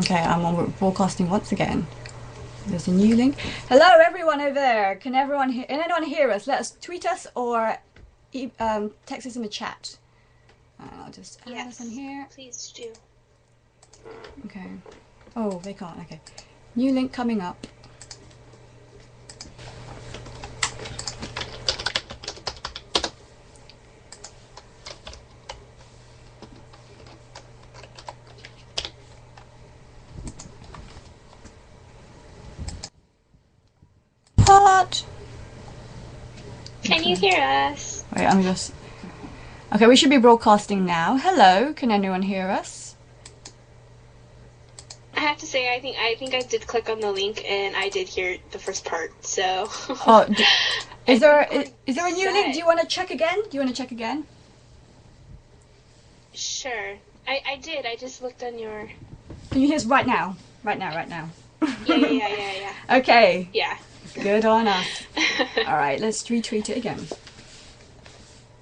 Okay, I'm on broadcasting once again. There's a new link. Hello, everyone over there. Can anyone hear us? Let us tweet us or text us in the chat. I'll just add us in here. Please do. Okay. Oh, they can't. Okay. New link coming up. What? Can you hear us? Wait, I'm just... Okay, we should be broadcasting now. Hello, can anyone hear us? I have to say, I think I did click on the link and I did hear the first part. So. Oh, is there a new link? Do you want to check again? Sure. I did. I just looked on your. Can you hear us right now? Right now. Yeah. Okay. Yeah. Good on us. All right, let's retweet it again.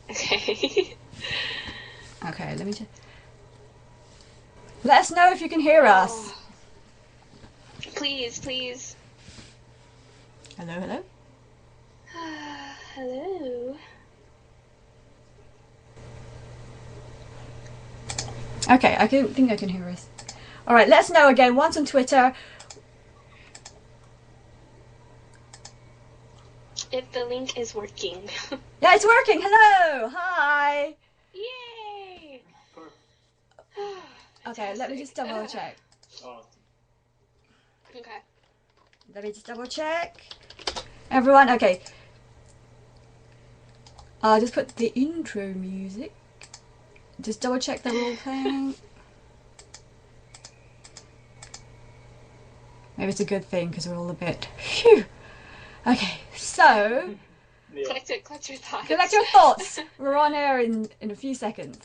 Okay. Okay, let me just... Let us know if you can hear us. Please. Hello? Hello. Okay, I think I can hear us. All right, let us know again, once on Twitter. If the link is working. Yeah, it's working. Hello. Hi. Yay. Okay, let me just double check. Okay. Let me just double check. Everyone, okay. I'll just put the intro music. Just double check they're all playing. Maybe it's a good thing because we're all a bit... Phew. Okay, so... Collect your thoughts. Collect your thoughts. We're on air in a few seconds.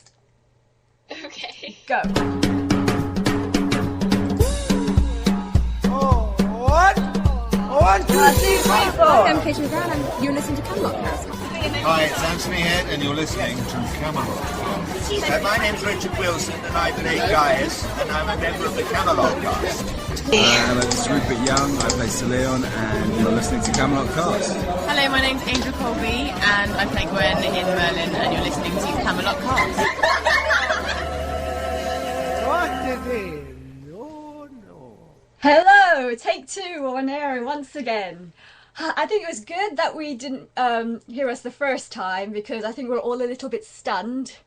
Okay. Go. Oh, what? One, two, three, I'm Katie McGowan and you're listening to Camelot Cast. Hi, it's Anthony Head and you're listening to Camelot. My name's Richard Wilson and I play Gaius and I'm a member of the Camelot cast. It's Rupert Young, I play Sir Leon and you're listening to Camelot Cast. Hello, my name's Angel Colby and I play Gwen in Merlin and you're listening to Camelot Cast. what the hell? Oh, no. Hello, take two on air once again. I think it was good that we didn't hear us the first time because I think we're all a little bit stunned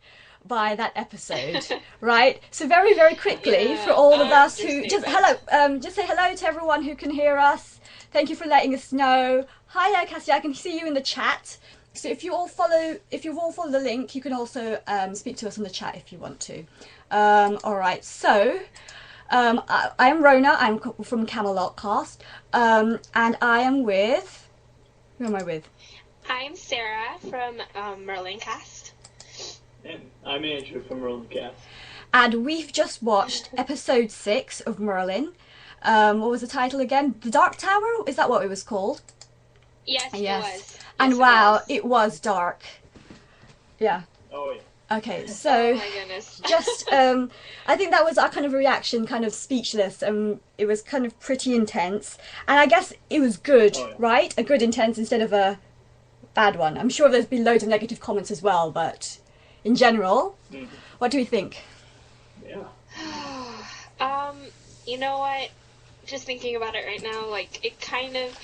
by that episode, right? So very, very quickly for all of us who just say hello to everyone who can hear us. Thank you for letting us know. Hi, Cassie, I can see you in the chat. So if you've all followed the link, you can also speak to us on the chat if you want to. All right, so. I am Rona, I'm from Camelot Cast, and I am with... Who am I with? I'm Sarah from Merlin Cast. And I'm Andrew from Merlin Cast. And we've just watched episode 6 of Merlin. What was the title again? The Dark Tower? Is that what it was called? Yes, it was. And wow, it was dark. Yeah. Oh, yeah. Okay, so oh my goodness. just I think that was our kind of reaction, kind of speechless, and it was kind of pretty intense. And I guess it was good, right? A good intense instead of a bad one. I'm sure there's been loads of negative comments as well, but in general, what do we think? Yeah. You know what? Just thinking about it right now, like it kind of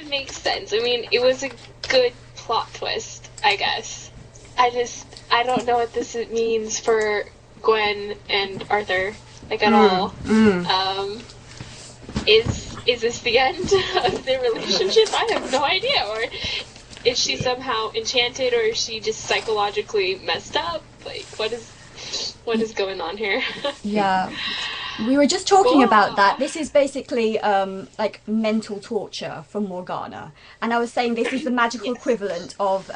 makes sense. I mean, it was a good plot twist, I guess. I don't know what this means for Gwen and Arthur, like at all. Is this the end of their relationship? I have no idea. Or is she somehow enchanted, or is she just psychologically messed up? Like, what is going on here? Yeah. We were just talking about that. This is basically like mental torture for Morgana. And I was saying this is the magical equivalent of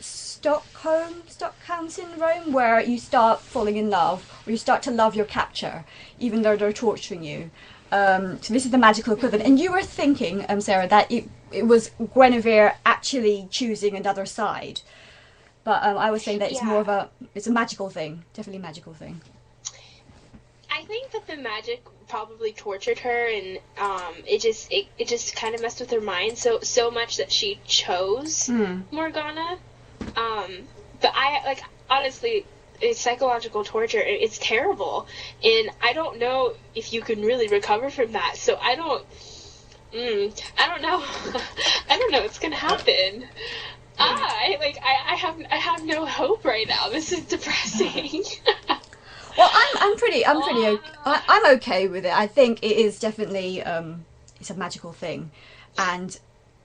Stockholm syndrome, where you start falling in love, or you start to love your captor, even though they're torturing you. So this is the magical equivalent. And you were thinking, Sarah, that it was Guinevere actually choosing another side. But I was saying that it's more of it's a magical thing, definitely a magical thing. I think that the magic probably tortured her, and it just kind of messed with her mind so much that she chose Morgana. But honestly, it's psychological torture. It's terrible, and I don't know if you can really recover from that. So I don't know. I don't know what's gonna happen. I have no hope right now. This is depressing. Well, I'm okay with it. I think it is definitely it's a magical thing, and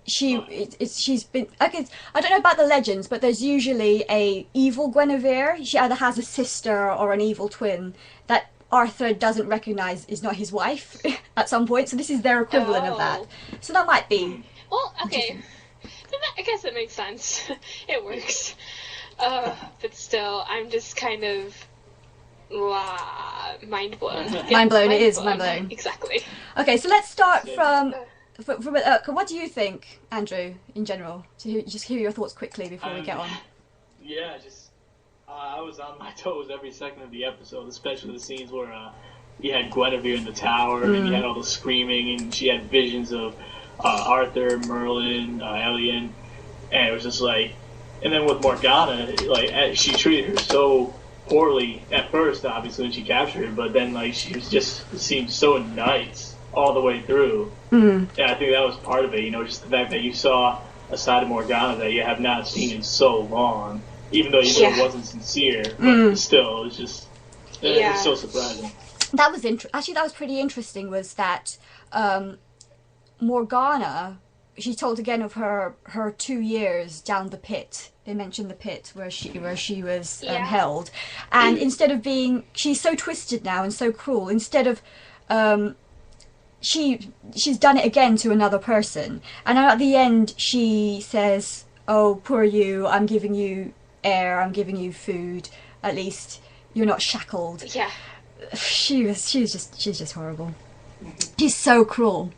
she's been like, I don't know about the legends, but there's usually a evil Guinevere. She either has a sister or an evil twin that Arthur doesn't recognise is not his wife at some point. So this is their equivalent of that. So that might be. Well, okay. I guess it makes sense. It works. But still, I'm just kind of mind blown. Mind blown. It is mind blown. Exactly. Okay, so let's start from what do you think, Andrew, in general? Just hear your thoughts quickly before we get on. Yeah, I was on my toes every second of the episode, especially the scenes where you had Guinevere in the tower, and you had all the screaming, and she had visions of Arthur, Merlin, Elian, and it was just like, and then with Morgana, like, she treated her so poorly at first, obviously, when she captured her, but then, like, she was just seemed so nice all the way through. And I think that was part of it, just the fact that you saw a side of Morgana that you have not seen in so long, even though you know it wasn't sincere, but still, it's just, it's so surprising. That was actually, that was pretty interesting, was that Morgana, she told again of her 2 years down the pit. They mentioned the pit where she was held, and instead of being, she's so twisted now and so cruel. Instead of she's done it again to another person, and at the end she says, "Oh, poor you! I'm giving you air. I'm giving you food. At least you're not shackled." Yeah. She's just horrible. She's so cruel.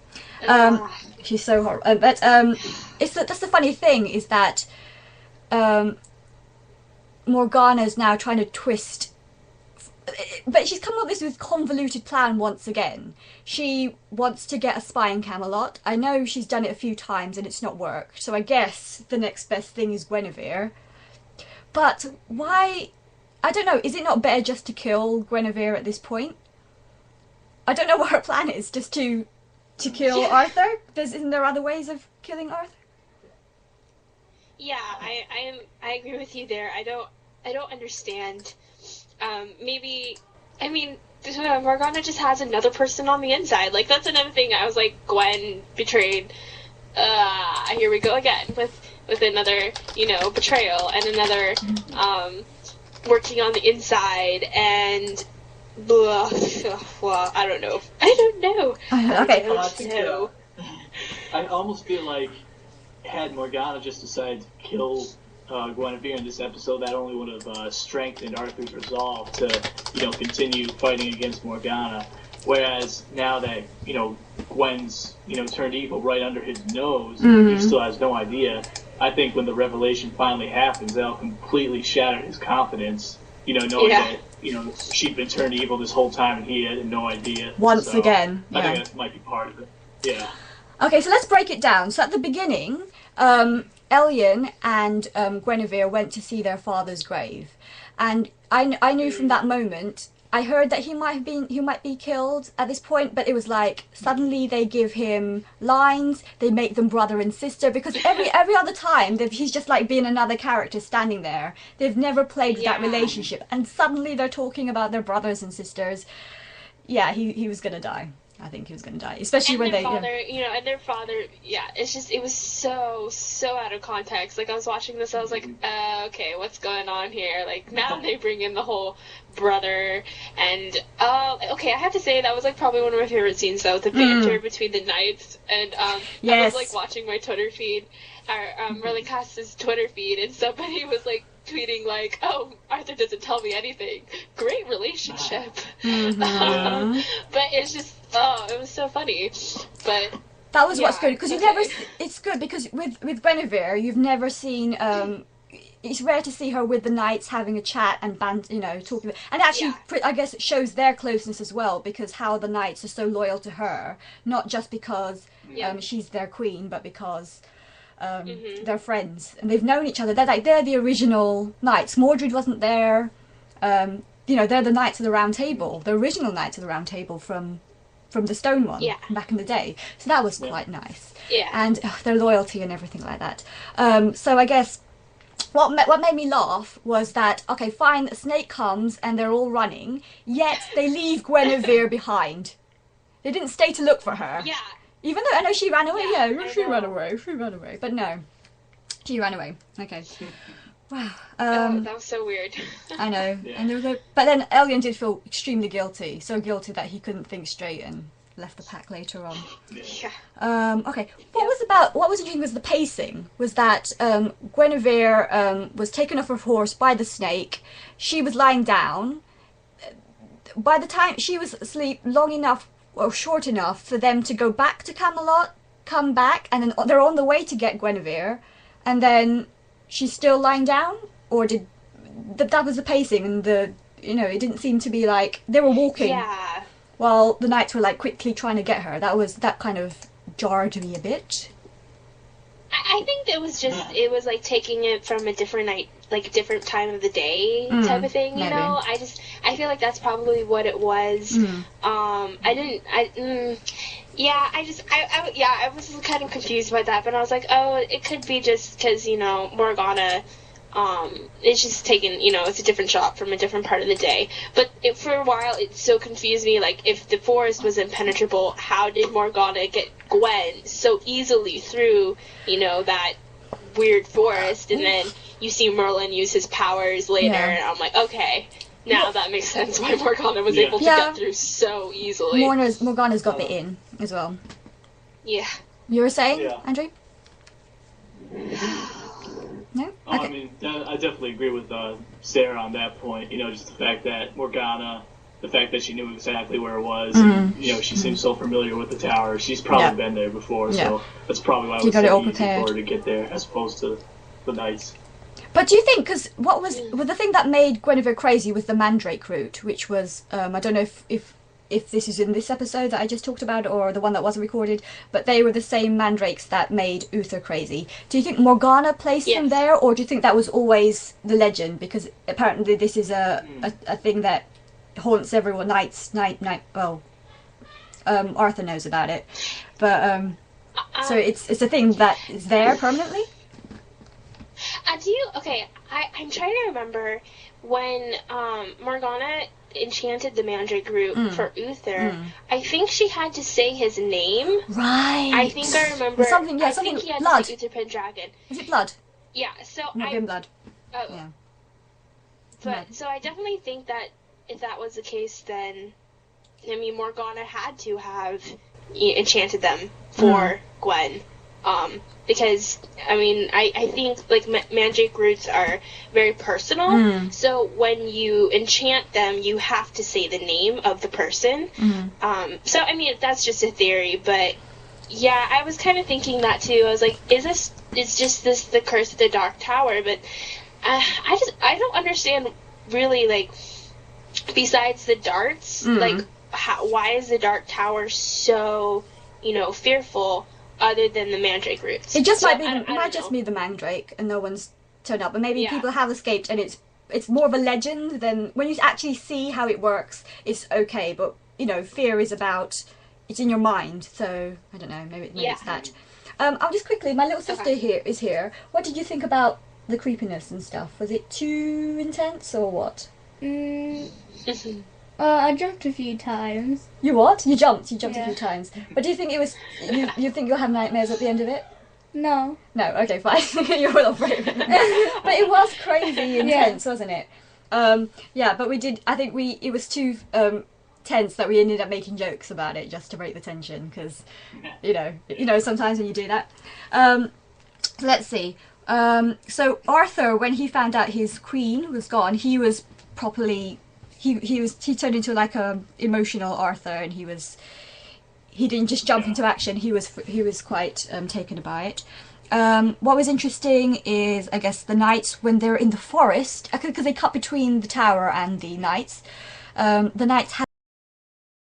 She's so horrible. But that's the funny thing, is that Morgana's now trying to twist, but she's come up with this convoluted plan once again. She wants to get a spy in Camelot. I know she's done it a few times and it's not worked, so I guess the next best thing is Guinevere. But why? I don't know, is it not better just to kill Guinevere at this point? I don't know what her plan is, just to kill Arthur? Isn't there other ways of killing Arthur? Yeah, I agree with you there. I don't understand. Maybe, I mean, Morgana just has another person on the inside. Like, that's another thing. I was like, Gwen betrayed. Here we go again with another, betrayal, and another working on the inside, and blah. Well, I don't know. Okay. I almost feel like had Morgana just decided to kill Guinevere in this episode, that only would have strengthened Arthur's resolve to, continue fighting against Morgana. Whereas now that, Gwen's, turned evil right under his nose, he still has no idea. I think when the revelation finally happens, that'll completely shatter his confidence, knowing that, she'd been turned evil this whole time and he had no idea. Once again. I think that might be part of it. Yeah. Okay, so let's break it down. So at the beginning, Elian and Guinevere went to see their father's grave, and I knew from that moment. I heard that he might be killed at this point, but it was like suddenly they give him lines, they make them brother and sister, because every other time he's just like being another character standing there. They've never played with that relationship, and suddenly they're talking about their brothers and sisters. Yeah, he was gonna die. I think he was going to die, especially when their father, and their father, it's just, it was so out of context. Like, I was watching this, I was like, okay, what's going on here? Like, now they bring in the whole brother, and, okay, I have to say, that was, like, probably one of my favorite scenes, though, the banter between the knights, and, I was, like, watching my Twitter feed, Merlin Cast's Twitter feed, and somebody was, like, tweeting like, "Oh, Arthur doesn't tell me anything. Great relationship." But it's just, it was so funny. But that was what's good, because you never. It's good because with Guinevere, you've never seen it's rare to see her with the knights having a chat and talking. And actually, I guess it shows their closeness as well, because how the knights are so loyal to her, not just because she's their queen, but because they're friends and they've known each other. They're the original knights. Mordred wasn't there. They're the Knights of the Round Table, the original Knights of the Round Table from the Stone one back in the day. So that was quite nice. Yeah. And their loyalty and everything like that. So I guess what made me laugh was that, okay, fine, a snake comes and they're all running, yet they leave Guinevere behind. They didn't stay to look for her. Yeah. Even though I know she ran away. She ran away. But no, she ran away. Okay. Wow. That was so weird. I know. Yeah. And but then Elyon did feel extremely guilty. So guilty that he couldn't think straight and left the pack later on. Yeah. Okay. What was interesting was the pacing. Was that Guinevere was taken off her horse by the snake. She was lying down. By the time she was asleep long enough or short enough for them to go back to Camelot, come back, and then they're on the way to get Guinevere, and then she's still lying down, or did that was the pacing, and it didn't seem to be like they were walking while the knights were like quickly trying to get her. That kind of jarred me a bit. I think it was like taking it from a different night, like a different time of the day type of thing, you know? I feel like that's probably what it was. I was kind of confused by that, but I was like, oh, it could be just because, Morgana, it's just taken, it's a different shot from a different part of the day. But for a while, it so confused me, like, if the forest was impenetrable, how did Morgana get Gwen so easily through, that weird forest? And then you see Merlin use his powers later, and I'm like, okay, now that makes sense why Morgana was able to get through so easily. Morgana's got the in as well. Yeah. You were saying, Andrew? No? Okay. I mean, I definitely agree with Sarah on that point. Just the fact that Morgana, the fact that she knew exactly where it was, and, she seems so familiar with the tower. She's probably been there before, so that's probably why it was so easy for her to get there, as opposed to the knights. But do you think, because what was the thing that made Guinevere crazy was the Mandrake route, which was, I don't know if this is in this episode that I just talked about or the one that wasn't recorded, but they were the same mandrakes that made Uther crazy. Do you think Morgana placed them there, or do you think that was always the legend? Because apparently this is a thing that haunts everyone. Arthur knows about it, but so it's a thing that is there permanently. I'm trying to remember when Morgana enchanted the Mandrake root for Uther. I think she had to say his name. Right. I think I remember. Something I think he had blood. to say Uther Pendragon. Is it blood? Yeah. So Not been blood. Oh. Yeah. But so I definitely think that if that was the case, then Morgana had to have enchanted them for Gwen. Because, I think, like, Mandrake roots are very personal, so when you enchant them, you have to say the name of the person. That's just a theory, but, yeah, I was kind of thinking that, too. I was like, is this the curse of the Dark Tower? But I don't understand, really, like, besides the darts, like, why is the Dark Tower so, fearful? Other than the Mandrake roots. It might just be the Mandrake and no one's turned up. But maybe people have escaped and it's more of a legend than when you actually see how it works, it's okay. But, fear is about, it's in your mind. So, I don't know, maybe it's that. I'll just quickly, my little sister is here. What did you think about the creepiness and stuff? Was it too intense or what? I jumped a few times. You what? You jumped a few times. But do you think it was... You think you'll have nightmares at the end of it? No. No, okay, fine. You're not brave. But it was crazy intense, wasn't it? But we did... I think it was too tense that we ended up making jokes about it just to break the tension, because, sometimes when you do that. Let's see. So Arthur, when he found out his queen was gone, he was properly... He turned into like a emotional Arthur, and he didn't just jump into action. He was quite taken by it. What was interesting is, I guess, the knights when they're in the forest, because they cut between the tower and the knights. The knights had